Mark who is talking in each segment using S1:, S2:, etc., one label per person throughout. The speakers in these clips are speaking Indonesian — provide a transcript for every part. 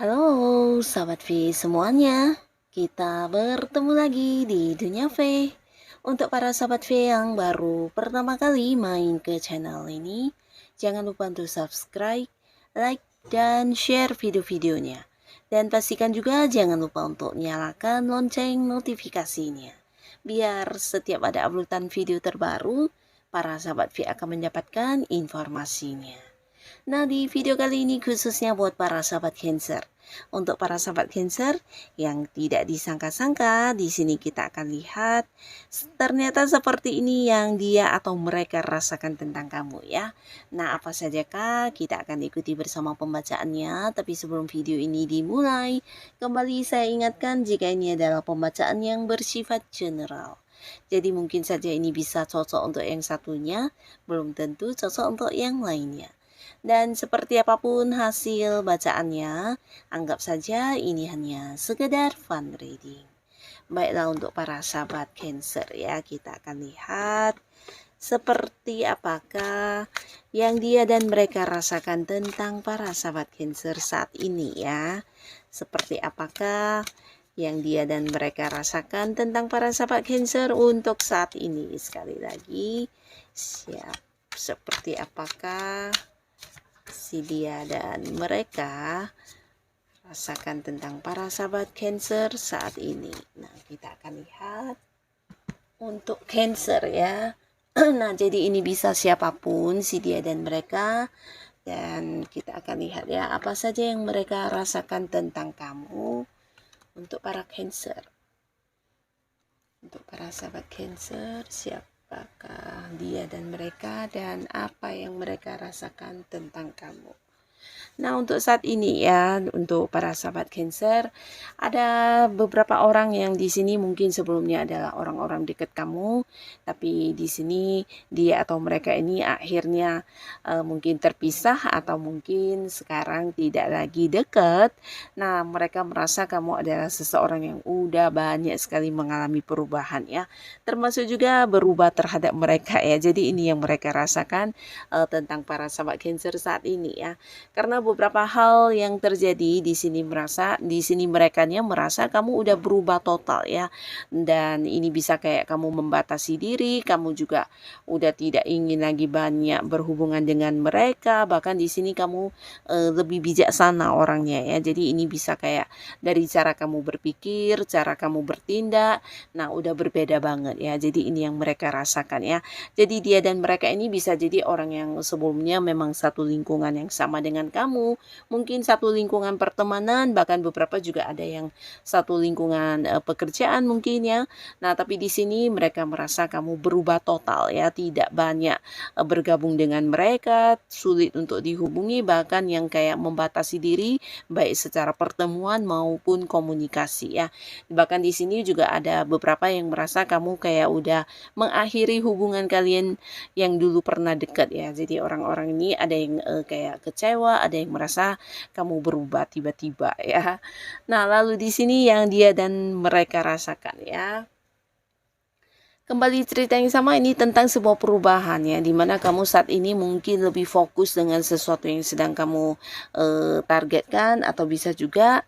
S1: Halo, sahabat V semuanya. Kita bertemu lagi di Dunia V. Untuk para sahabat V yang baru pertama kali main ke channel ini, jangan lupa untuk subscribe, like, dan share video-videonya. Dan pastikan juga jangan lupa untuk nyalakan lonceng notifikasinya. Biar setiap ada uploadan video terbaru, para sahabat V akan mendapatkan informasinya. Nah, di video kali ini khususnya buat para sahabat Cancer. Untuk para sahabat Cancer yang tidak disangka-sangka, di sini kita akan lihat ternyata seperti ini yang dia atau mereka rasakan tentang kamu ya. Nah, apa saja Kak? Kita akan ikuti bersama pembacaannya. Tapi sebelum video ini dimulai, kembali saya ingatkan jika ini adalah pembacaan yang bersifat general. Jadi mungkin saja ini bisa cocok untuk yang satunya, belum tentu cocok untuk yang lainnya. Dan seperti apapun hasil bacaannya, anggap saja ini hanya sekedar fun reading. Baiklah untuk para sahabat Cancer ya, kita akan lihat seperti apakah yang dia dan mereka rasakan tentang para sahabat Cancer saat ini ya. Seperti apakah yang dia dan mereka rasakan tentang para sahabat Cancer untuk saat ini. Sekali lagi, seperti apakah si dia dan mereka rasakan tentang para sahabat Cancer saat ini. Nah, kita akan lihat untuk Cancer ya. Nah, jadi ini bisa siapapun si dia dan mereka. Dan kita akan lihat ya apa saja yang mereka rasakan tentang kamu untuk para Cancer. Untuk para sahabat Cancer, siapakah dia dan mereka dan apa yang mereka rasakan tentang kamu. Nah, untuk saat ini ya, untuk para sahabat Cancer, ada beberapa orang yang di sini mungkin sebelumnya adalah orang-orang dekat kamu, tapi di sini dia atau mereka ini akhirnya mungkin terpisah atau mungkin sekarang tidak lagi dekat. Nah, mereka merasa kamu adalah seseorang yang udah banyak sekali mengalami perubahan ya, termasuk juga berubah terhadap mereka ya. Jadi ini yang mereka rasakan tentang para sahabat Cancer saat ini ya. Karena beberapa hal yang terjadi di sini merekanya merasa kamu udah berubah total ya. Dan ini bisa kayak kamu membatasi diri, kamu juga udah tidak ingin lagi banyak berhubungan dengan mereka, bahkan di sini kamu lebih bijaksana orangnya ya. Jadi ini bisa kayak dari cara kamu berpikir, cara kamu bertindak, nah udah berbeda banget ya. Jadi ini yang mereka rasakan ya. Jadi dia dan mereka ini bisa jadi orang yang sebelumnya memang satu lingkungan yang sama dengan kamu, mungkin satu lingkungan pertemanan, bahkan beberapa juga ada yang satu lingkungan pekerjaan mungkin ya. Nah, tapi di sini mereka merasa kamu berubah total ya, tidak banyak bergabung dengan mereka, sulit untuk dihubungi, bahkan yang kayak membatasi diri baik secara pertemuan maupun komunikasi ya. Bahkan di sini juga ada beberapa yang merasa kamu kayak udah mengakhiri hubungan kalian yang dulu pernah dekat ya. Jadi orang-orang ini ada yang kayak kecewa, ada yang merasa kamu berubah tiba-tiba ya. Nah, lalu di sini yang dia dan mereka rasakan ya. Kembali cerita yang sama ini tentang sebuah perubahan ya, dimana kamu saat ini mungkin lebih fokus dengan sesuatu yang sedang kamu targetkan, atau bisa juga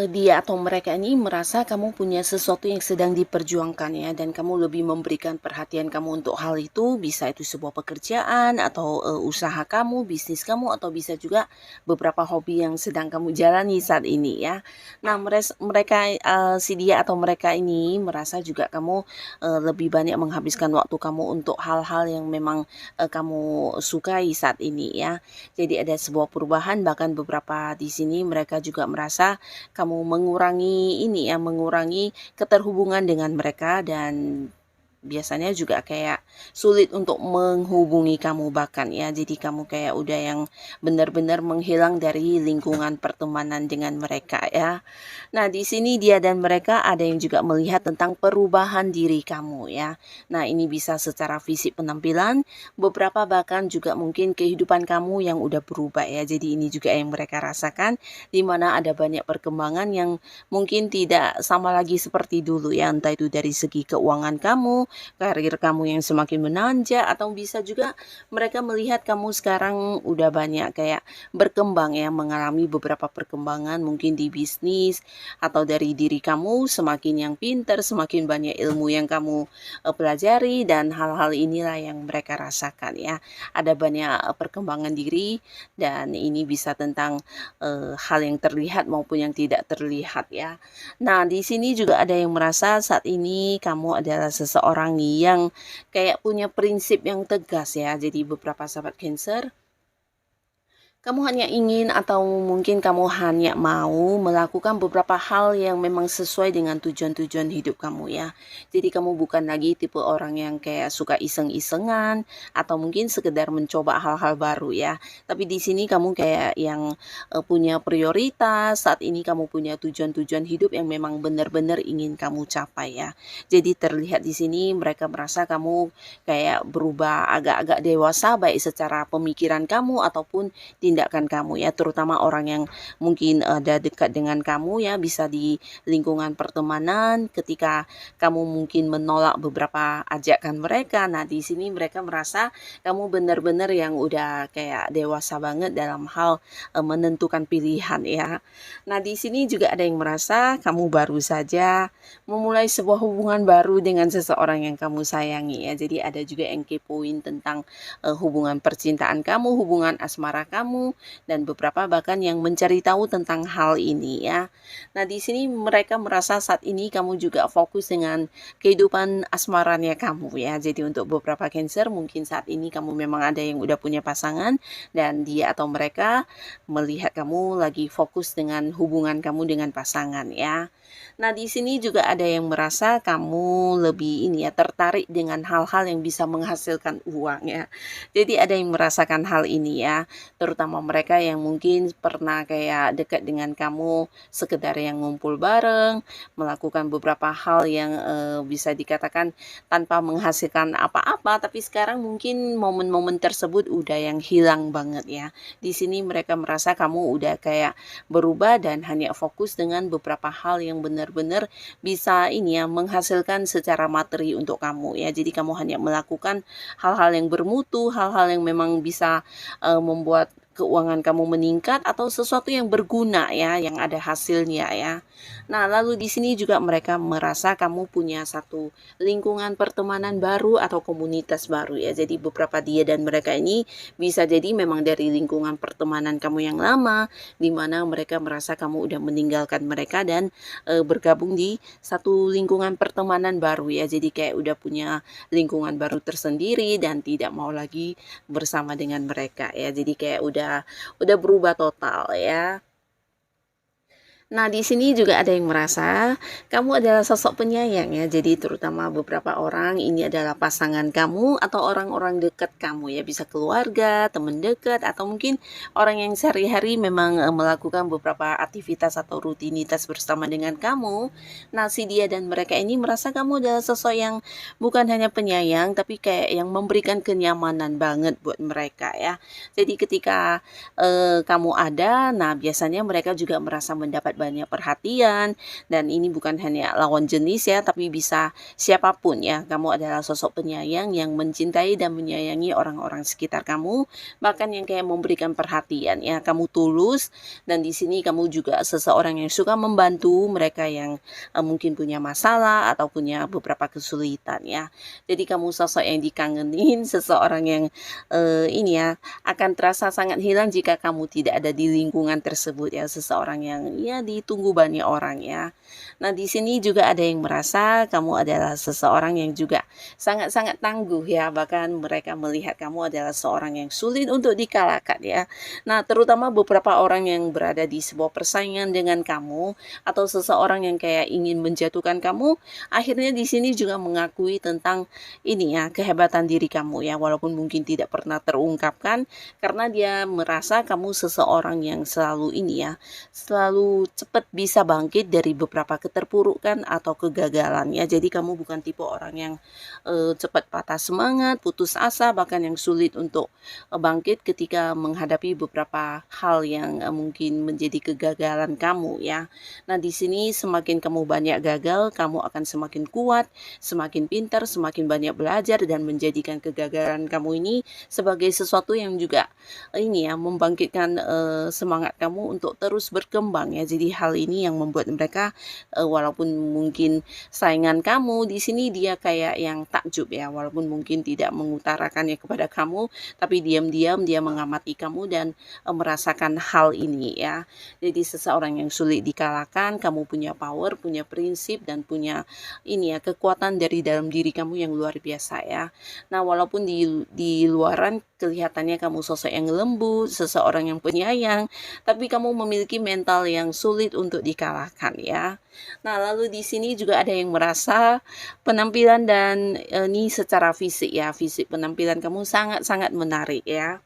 S1: dia atau mereka ini merasa kamu punya sesuatu yang sedang diperjuangkan ya, dan kamu lebih memberikan perhatian kamu untuk hal itu, bisa itu sebuah pekerjaan atau usaha kamu, bisnis kamu, atau bisa juga beberapa hobi yang sedang kamu jalani saat ini ya. Nah, mereka si dia atau mereka ini merasa juga kamu lebih banyak menghabiskan waktu kamu untuk hal-hal yang memang kamu sukai saat ini ya. Jadi ada sebuah perubahan, bahkan beberapa di sini mereka juga merasa kamu mengurangi keterhubungan dengan mereka, dan biasanya juga kayak sulit untuk menghubungi kamu bahkan ya. Jadi kamu kayak udah yang benar-benar menghilang dari lingkungan pertemanan dengan mereka ya. Nah, di sini dia dan mereka ada yang juga melihat tentang perubahan diri kamu ya. Nah, ini bisa secara fisik penampilan, beberapa bahkan juga mungkin kehidupan kamu yang udah berubah ya. Jadi ini juga yang mereka rasakan, di mana ada banyak perkembangan yang mungkin tidak sama lagi seperti dulu ya, entah itu dari segi keuangan kamu, karir kamu yang semakin menanjak, atau bisa juga mereka melihat kamu sekarang udah banyak kayak berkembang ya, mengalami beberapa perkembangan mungkin di bisnis atau dari diri kamu semakin yang pintar, semakin banyak ilmu yang kamu pelajari, dan hal-hal inilah yang mereka rasakan ya. Ada banyak perkembangan diri, dan ini bisa tentang hal yang terlihat maupun yang tidak terlihat ya. Nah, di sini juga ada yang merasa saat ini kamu adalah seseorang yang kayak punya prinsip yang tegas ya. Jadi beberapa sahabat Cancer, kamu hanya ingin atau mungkin kamu hanya mau melakukan beberapa hal yang memang sesuai dengan tujuan-tujuan hidup kamu ya. Jadi kamu bukan lagi tipe orang yang kayak suka iseng-isengan atau mungkin sekedar mencoba hal-hal baru ya. Tapi di sini kamu kayak yang punya prioritas, saat ini kamu punya tujuan-tujuan hidup yang memang benar-benar ingin kamu capai ya. Jadi terlihat di sini mereka merasa kamu kayak berubah agak-agak dewasa, baik secara pemikiran kamu ataupun tindakan kamu ya, terutama orang yang mungkin ada dekat dengan kamu ya, bisa di lingkungan pertemanan, ketika kamu mungkin menolak beberapa ajakan mereka. Nah, di sini mereka merasa kamu benar-benar yang udah kayak dewasa banget dalam hal menentukan pilihan ya. Nah, di sini juga ada yang merasa kamu baru saja memulai sebuah hubungan baru dengan seseorang yang kamu sayangi ya. Jadi ada juga yang kepoin tentang hubungan percintaan kamu, hubungan asmara kamu, dan beberapa bahkan yang mencari tahu tentang hal ini ya. Nah, di sini mereka merasa saat ini kamu juga fokus dengan kehidupan asmaranya kamu ya. Jadi untuk beberapa Cancer mungkin saat ini kamu memang ada yang udah punya pasangan, dan dia atau mereka melihat kamu lagi fokus dengan hubungan kamu dengan pasangan ya. Nah, di sini juga ada yang merasa kamu lebih ini ya, tertarik dengan hal-hal yang bisa menghasilkan uang ya. Jadi ada yang merasakan hal ini ya, terutama mereka yang mungkin pernah kayak dekat dengan kamu sekedar yang ngumpul bareng, melakukan beberapa hal yang bisa dikatakan tanpa menghasilkan apa-apa, tapi sekarang mungkin momen-momen tersebut udah yang hilang banget ya. Di sini mereka merasa kamu udah kayak berubah dan hanya fokus dengan beberapa hal yang benar-benar bisa ini ya, menghasilkan secara materi untuk kamu ya. Jadi kamu hanya melakukan hal-hal yang bermutu, hal-hal yang memang bisa membuat keuangan kamu meningkat, atau sesuatu yang berguna ya, yang ada hasilnya ya. Nah, lalu di sini juga mereka merasa kamu punya satu lingkungan pertemanan baru atau komunitas baru ya. Jadi beberapa dia dan mereka ini bisa jadi memang dari lingkungan pertemanan kamu yang lama, di mana mereka merasa kamu udah meninggalkan mereka dan bergabung di satu lingkungan pertemanan baru ya. Jadi kayak udah punya lingkungan baru tersendiri dan tidak mau lagi bersama dengan mereka ya. Jadi kayak udah berubah total ya. Nah, di sini juga ada yang merasa kamu adalah sosok penyayang ya. Jadi terutama beberapa orang ini adalah pasangan kamu atau orang-orang dekat kamu ya. Bisa keluarga, teman dekat, atau mungkin orang yang sehari-hari memang melakukan beberapa aktivitas atau rutinitas bersama dengan kamu. Nah, si dia dan mereka ini merasa kamu adalah sosok yang bukan hanya penyayang, tapi kayak yang memberikan kenyamanan banget buat mereka ya. Jadi ketika kamu ada, nah biasanya mereka juga merasa mendapat banyak perhatian, dan ini bukan hanya lawan jenis ya, tapi bisa siapapun ya. Kamu adalah sosok penyayang yang mencintai dan menyayangi orang-orang sekitar kamu, bahkan yang kayak memberikan perhatian ya. Kamu tulus, dan di sini kamu juga seseorang yang suka membantu mereka yang mungkin punya masalah atau punya beberapa kesulitan ya. Jadi kamu sosok yang dikangenin, seseorang yang ini ya, akan terasa sangat hilang jika kamu tidak ada di lingkungan tersebut ya. Seseorang yang ya ditunggu banyak orang ya. Nah, di sini juga ada yang merasa kamu adalah seseorang yang juga sangat-sangat tangguh ya. Bahkan mereka melihat kamu adalah seorang yang sulit untuk dikalahkan ya. Nah, terutama beberapa orang yang berada di sebuah persaingan dengan kamu, atau seseorang yang kayak ingin menjatuhkan kamu, akhirnya di sini juga mengakui tentang ini ya, kehebatan diri kamu ya, walaupun mungkin tidak pernah terungkapkan, karena dia merasa kamu seseorang yang selalu ini ya, selalu cepat bisa bangkit dari beberapa keterpurukan atau kegagalan ya. Jadi kamu bukan tipe orang yang cepat patah semangat, putus asa, bahkan yang sulit untuk bangkit ketika menghadapi beberapa hal yang mungkin menjadi kegagalan kamu ya. Nah, di sini semakin kamu banyak gagal, kamu akan semakin kuat, semakin pintar, semakin banyak belajar dan menjadikan kegagalan kamu ini sebagai sesuatu yang juga ini ya membangkitkan semangat kamu untuk terus berkembang ya. Jadi hal ini yang membuat mereka walaupun mungkin saingan kamu di sini dia kayak yang takjub ya, walaupun mungkin tidak mengutarakannya kepada kamu, tapi diam-diam dia mengamati kamu dan merasakan hal ini ya. Jadi seseorang yang sulit dikalahkan, kamu punya power, punya prinsip dan punya ini ya kekuatan dari dalam diri kamu yang luar biasa ya. Nah, walaupun di luaran kelihatannya kamu sosok yang lembut, seseorang yang penyayang, tapi kamu memiliki mental yang sulit untuk dikalahkan ya. Nah, lalu di sini juga ada yang merasa penampilan dan ini secara fisik ya, fisik penampilan kamu sangat-sangat menarik ya.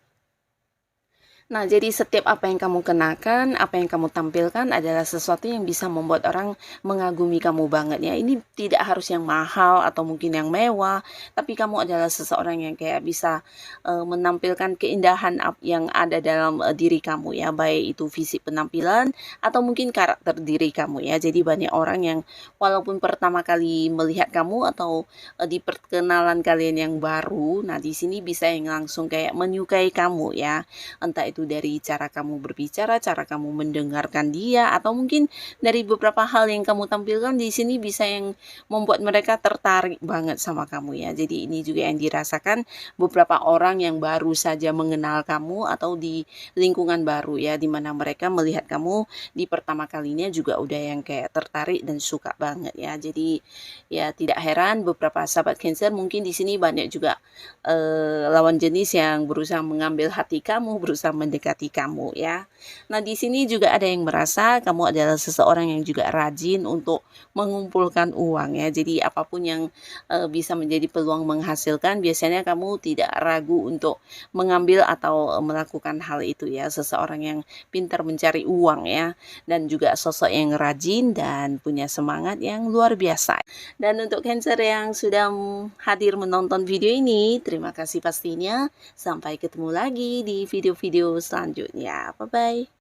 S1: Nah, jadi setiap apa yang kamu kenakan, apa yang kamu tampilkan adalah sesuatu yang bisa membuat orang mengagumi kamu banget ya. Ini tidak harus yang mahal atau mungkin yang mewah, tapi kamu adalah seseorang yang kayak bisa menampilkan keindahan yang ada dalam diri kamu ya, baik itu fisik penampilan atau mungkin karakter diri kamu ya. Jadi banyak orang yang walaupun pertama kali melihat kamu atau di perkenalan kalian yang baru, nah di sini bisa yang langsung kayak menyukai kamu ya. Entah itu dari cara kamu berbicara, cara kamu mendengarkan dia, atau mungkin dari beberapa hal yang kamu tampilkan di sini bisa yang membuat mereka tertarik banget sama kamu ya. Jadi ini juga yang dirasakan beberapa orang yang baru saja mengenal kamu atau di lingkungan baru ya, dimana mereka melihat kamu di pertama kalinya juga udah yang kayak tertarik dan suka banget ya. Jadi ya tidak heran beberapa sahabat Cancer mungkin di sini banyak juga lawan jenis yang berusaha mengambil hati kamu, berusaha mendekati kamu ya. Nah, di sini juga ada yang merasa kamu adalah seseorang yang juga rajin untuk mengumpulkan uang ya. Jadi apapun yang bisa menjadi peluang menghasilkan, biasanya kamu tidak ragu untuk mengambil atau melakukan hal itu ya. Seseorang yang pintar mencari uang ya, dan juga sosok yang rajin dan punya semangat yang luar biasa. Dan untuk Cancer yang sudah hadir menonton video ini, terima kasih pastinya. Sampai ketemu lagi di video-video selanjutnya. Bye-bye.